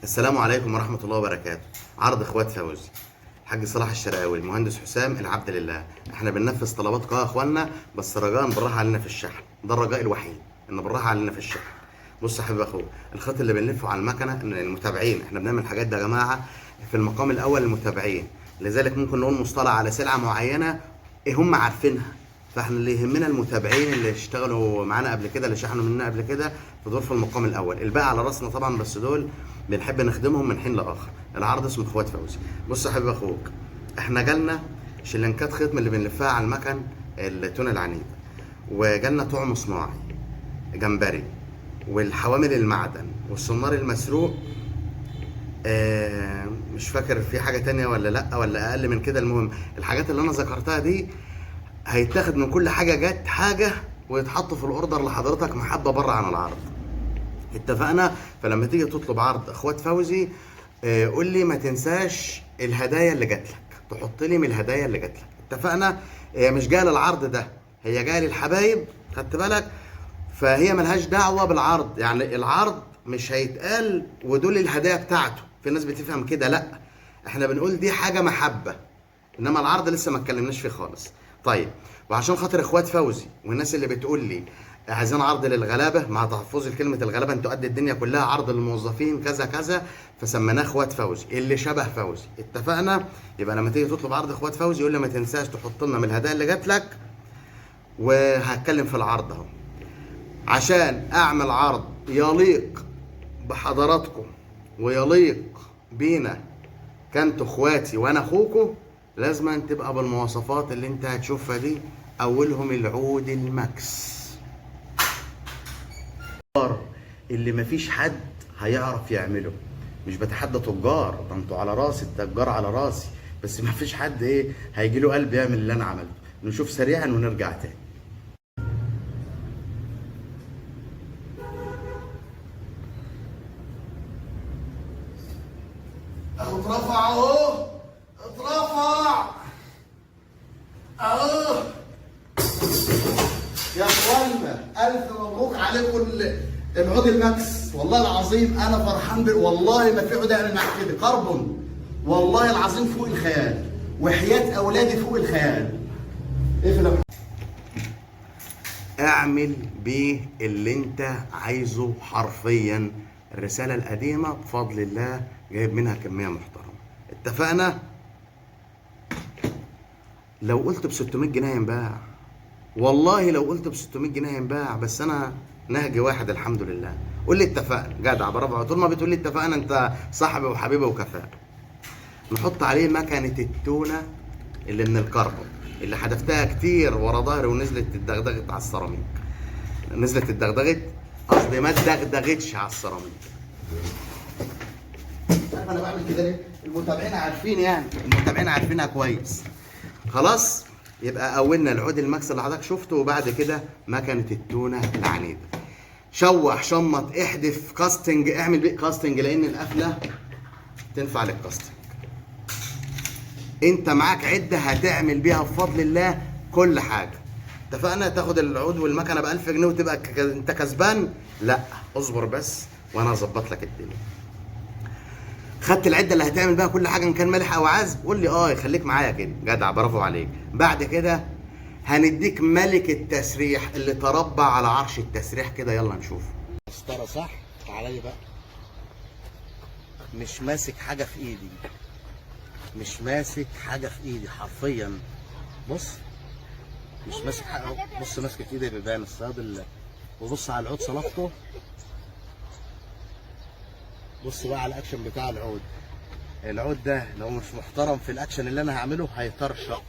السلام عليكم ورحمة الله وبركاته. عرض اخوات فوزي، الحاج صلاح الشرقاوي، المهندس حسام العبد لله. احنا بننفذ طلباتكم يا اخوانا، بس رجاء بالراحة علينا في الشحن، ده الرجاء الوحيد ان بالراحة علينا في الشحن. بص يا حبيب اخويا، الخط اللي بنلفه على المكنة المتابعين، احنا بنعمل الحاجات ده يا جماعة في المقام الاول المتابعين، لذلك ممكن نقول مصطلح على سلعة معينة هم عارفينها، فاحنا اللي يهمنا المتابعين اللي اشتغلوا معانا قبل كده، اللي شحنوا مننا قبل كده، في دول في المقام الاول. الباقي على راسنا طبعا، بس دول بنحب نخدمهم من حين لاخر. العرض اسمه اخوات فوزي. بص يا حبيب اخوك، احنا جالنا شلنكات خيط من اللي بنلفها على المكن التونه العنيده، وجالنا طعم صناعي جمبري، والحوامل المعدن، والسنار المسروق. مش فاكر في حاجه تانية ولا لا، ولا اقل من كده. المهم الحاجات اللي انا ذكرتها دي هيتاخد من كل حاجه جت حاجه، ويتحط في الاوردر لحضرتك محبه بره عن العرض. اتفقنا؟ فلما تيجي تطلب عرض اخوات فوزي، قول لي ما تنساش الهدايا اللي جات لك، تحط لي من الهدايا اللي جات لك. اتفقنا؟ مش جايه للعرض ده، هي جايه للحبايب، خدت بالك؟ فهي ملهاش دعوه بالعرض، يعني العرض مش هيتقال ودول الهدايا بتاعته. في ناس بتفهم كده، لا، احنا بنقول دي حاجه محبه، انما العرض لسه ما اتكلمناش فيه خالص. طيب، وعشان خاطر اخوات فوزي والناس اللي بتقول لي عايزين عرض للغلابه، مع تحفظي لكلمه الغلابه، انتوا قد الدنيا كلها، عرض للموظفين كذا كذا، فسميناه اخوات فوزي اللي شبه فوزي. اتفقنا؟ يبقى لما تيجي تطلب عرض اخوات فوزي يقول لي ما تنساش تحط لنا من الهدايا اللي جات لك. وهتكلم في العرض اهو، عشان اعمل عرض يليق بحضراتكم ويليق بينا كانتوا اخواتي وانا اخوكم، لازم تبقى بالمواصفات اللي انت هتشوفها دي. اولهم العود الماكس اللي مفيش حد هيعرف يعمله. مش بتحدى تجار، ده انتوا على راسي، التجار على راسي، بس مفيش حد هيجي له قلب يعمل اللي انا عملته. نشوف سريعا ونرجع تاني. اترفع اهو، اترفع اهو يا اخوانا. الف مبروك عليكم العود الماكس. والله العظيم انا فرحان والله ما في عود اعمل معاك كده كربون، والله العظيم فوق الخيال، وحياة اولادي فوق الخيال. اقفل. اعمل بيه اللي انت عايزه حرفيا. الرسالة القديمة بفضل الله جايب منها كمية محترمة. اتفقنا؟ لو قلت ب 600 جنيه ينباع، والله لو قلت ب 600 جنيه ينباع، بس انا نهجي واحد الحمد لله. قول لي اتفقنا، جدع، برافو. طول ما بتقول لي اتفقنا انت صاحبي وحبيبي وكفاء. نحط عليه مكنه التونه اللي من الكربون، اللي حدفتها كتير ورا ظهري ونزلت اتدغدغت على السيراميك. نزلت اتدغدغت، قصدي ما اتدغدغتش على السيراميك. عارف انا بعمل كده ليه؟ المتابعين عارفين، يعني المتابعين عارفينها كويس. خلاص، يبقى اولنا العود الماكس اللي حضرتك شفته، وبعد كده مكنه التونه العنيده. شوح، شمط، احدف، كاستنج، اعمل بيه كاستنج، لان القفله تنفع للكاستنج. انت معاك عده هتعمل بيها بفضل الله كل حاجه. اتفقنا؟ تاخد العود والمكنه ب 1000 جنيه وتبقى انت كسبان؟ لا، اصبر بس وانا هظبط لك الدنيا. خدت العده اللي هتعمل بيها كل حاجه، ان كان مالح او عذب قول لي خليك معايا كده، جدع، برافو عليك. بعد كده هنديك ملك التسريح اللي تربع على عرش التسريح كده. يلا نشوف. مسطره صح؟ تعالى لي بقى. مش ماسك حاجه في ايدي، مش ماسك حاجه في ايدي حرفيا. بص، مش ماسك حاجه. بص، ماسك في ايدي بيبان الصياد وبص على العود صلافته. بص بقى على الاكشن بتاع العود. العود ده لو مش محترم في الاكشن اللي انا هعمله هيطرشق.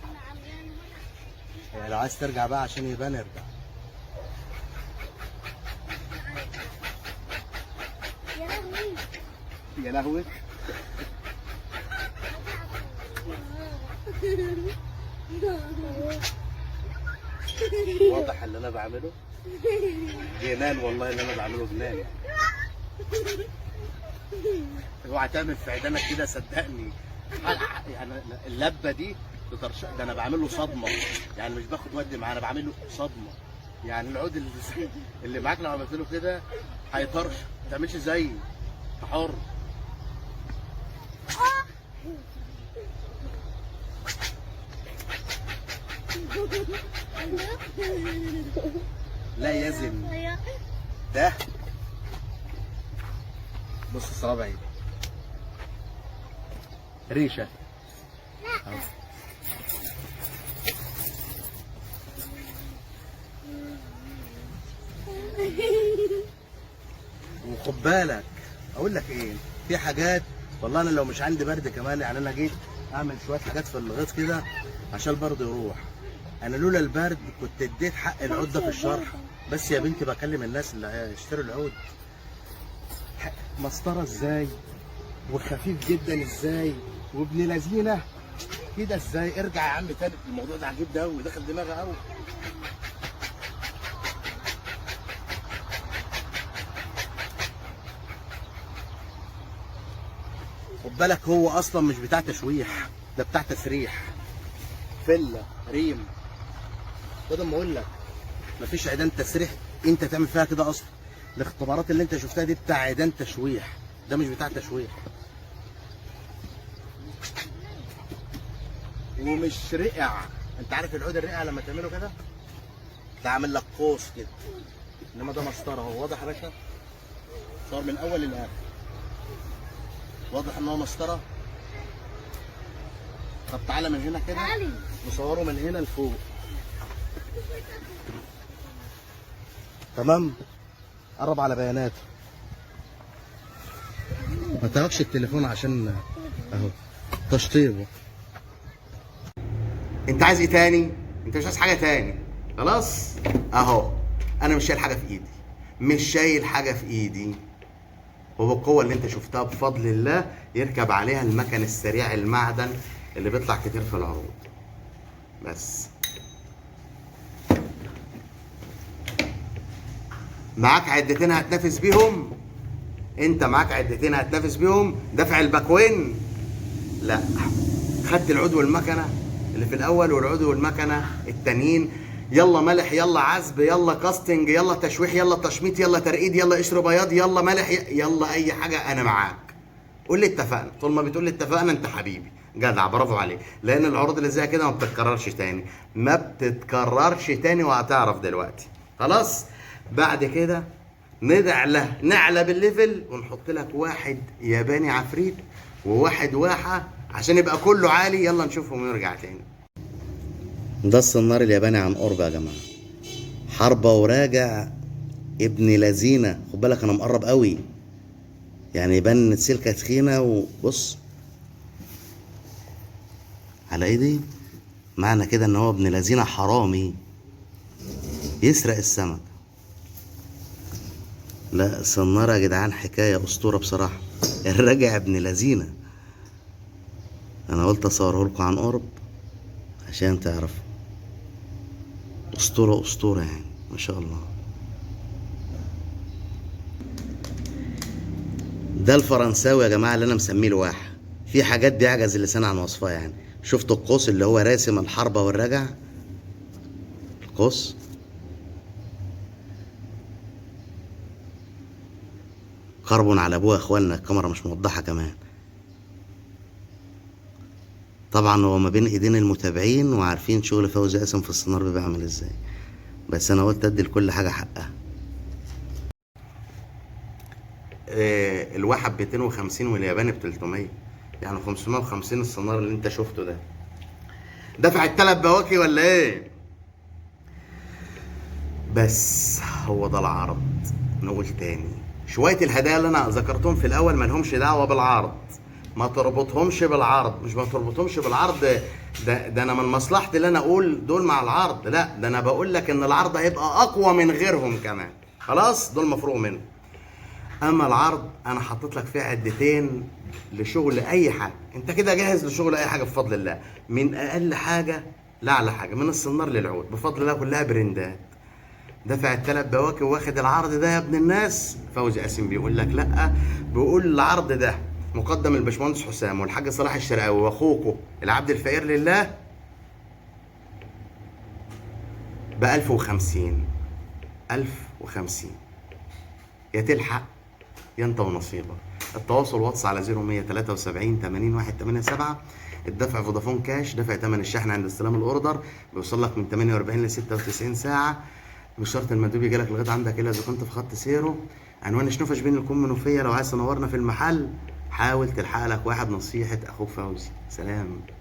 يعني لو عايز ترجع بقى عشان يبان ارجع. يا لهوي واضح اللي انا بعمله جنان، والله اللي انا بعمله جنان. اوعى تعمل في عيدانك كده صدقني. يعني اللبه دي بترشق، ده انا بعمل له صدمه، يعني مش باخد ودي معاه، انا بعمل له صدمه. يعني العود اللي معاك لو عملت له كده هيطرش، ما تعملش زيي، انت حر. لا يزن. ده بص الصوابع دي ريشه. لا وخد بالك اقول لك ايه، في حاجات والله انا لو مش عندي برد كمان، يعني انا جيت اعمل شويه حاجات في الغيط كده عشان البرد يروح. انا لولا البرد كنت اديت حق العود ده في الشرح. بس يا بنتي بكلم الناس اللي هيشتروا العود، مسطره ازاي وخفيف جدا ازاي وابن لذينه كده ازاي. ارجع يا عم تاني، الموضوع ده عجيب ده قوي، داخل دماغي قوي. خد بالك هو اصلا مش بتاع تشويح، ده بتاع تسريح. فله ريم، بدل ما اقول لك مفيش عيدان تسريح انت تعمل فيها كده اصلا. الاختبارات اللي انت شفتها دي بتاع عيدان تشويح، ده مش بتاع تشويح. ومش رقع. انت عارف العود الرقع لما تعمله كده ده عامل لك قوس كده، انما ده مسطره اهو. واضح يا باشا؟ صور من الاول للاخر، واضح ان هو مسطره. طب تعالى من هنا كده نصوره من هنا لفوق. تمام؟ قرب على بياناته، ما تاخدش التليفون عشان اهو تشطيبه. انت عايز ايه تاني؟ انت مش عايز حاجه تاني خلاص اهو. انا مش شايل حاجه في ايدي، مش شايل حاجه في ايدي، وبالقوه اللي انت شفتها بفضل الله يركب عليها المكن السريع المعدن اللي بيطلع كتير في العروض. بس معاك عدتين هتنافس بيهم، انت معاك عدتين هتنافس بيهم. دفع الباكوين لا، خدت العود والمكنه اللي في الاول والعود والمكنه التانيين. يلا ملح، يلا عزب، يلا كاستنج، يلا تشويح، يلا تشميط، يلا ترقيد، يلا قشر بياض، يلا ملح، يلا اي حاجه انا معاك. قول لي اتفقنا. طول ما بتقول لي اتفقنا انت حبيبي جدع، برافو عليك. لان العروض اللي زي كده ما بتتكررش تاني، ما بتتكررش تاني، وهتعرف دلوقتي. خلاص بعد كده نعلى بالليفل ونحط لك واحد ياباني عفريت وواحد واحه عشان يبقى كله عالي. يلا نشوفهم ونرجع تاني. ده الصنار الياباني عن قرب يا جماعه، حربه وراجع ابن لذينه. خد بالك انا مقرب قوي، يعني يبان سلكه تخينه. وبص على ايدي، معنى كده ان هو ابن لذينه حرامي يسرق السمك. لا صناره يا جدعان حكايه اسطوره بصراحه. الراجع ابن لذينه. انا قلت اصوره لكم عن قرب عشان تعرفوا. اسطوره اسطوره يعني ما شاء الله. ده الفرنساوي يا جماعه اللي انا مسميه الواحه. في حاجات بيعجز اللسان عن وصفها يعني. شفتوا القوس اللي هو راسم الحربه والرجع؟ القوس كربون على ابوه يا اخوانا، الكاميرا مش موضحه كمان. طبعا هو ما بين ايدين المتابعين وعارفين شغل فوزي قاسم في السونار بيبقى عامل ازاي، بس انا قلت ادي لكل حاجه حقها. الواحد ب 250 والياباني ب 300، يعني 550 السونار اللي انت شفته ده. دفع التلات بواكي ولا ايه؟ بس هو ده العرض. نقول تاني، شويه الهدايا اللي انا ذكرتهم في الاول ما لهمش دعوه بالعرض، ما تربطهمش بالعرض. مش ما تربطهمش بالعرض ده انا من مصلحتي اللي انا اقول دول مع العرض، لا ده انا بقول لك ان العرض هيبقى اقوى من غيرهم كمان. خلاص دول مفروغ منهم. اما العرض انا حطيت لك فيه عدتين لشغل اي حاجه. انت كده جاهز لشغل اي حاجه بفضل الله، من اقل حاجه لاعلى حاجه، من السنار للعود بفضل الله كلها برندات. دفع التلات بواكي واخد العرض ده يا ابن الناس. فوزي قاسم بيقول لك لا، بيقول العرض ده مقدم الباشمهندس حسام والحاج صلاح الشرقاوي واخوكم العبد الفقير لله ب 1050. 1050 يا تلحق يا انت ونصيبك. التواصل واتس على 0173 80 187. الدفع فودافون كاش، دفع تمن الشحن عند استلام الاوردر، بيوصل لك من 48 ل 96 ساعه، مش شرط المندوب يجي لك لغايه عندك الا اذا كنت في خط سيره. عنوان شنوفه شبين الكم منوفيه. لو عايز تنورنا في المحل حاول تلحق لك واحد. نصيحه اخوك فوزي، سلام.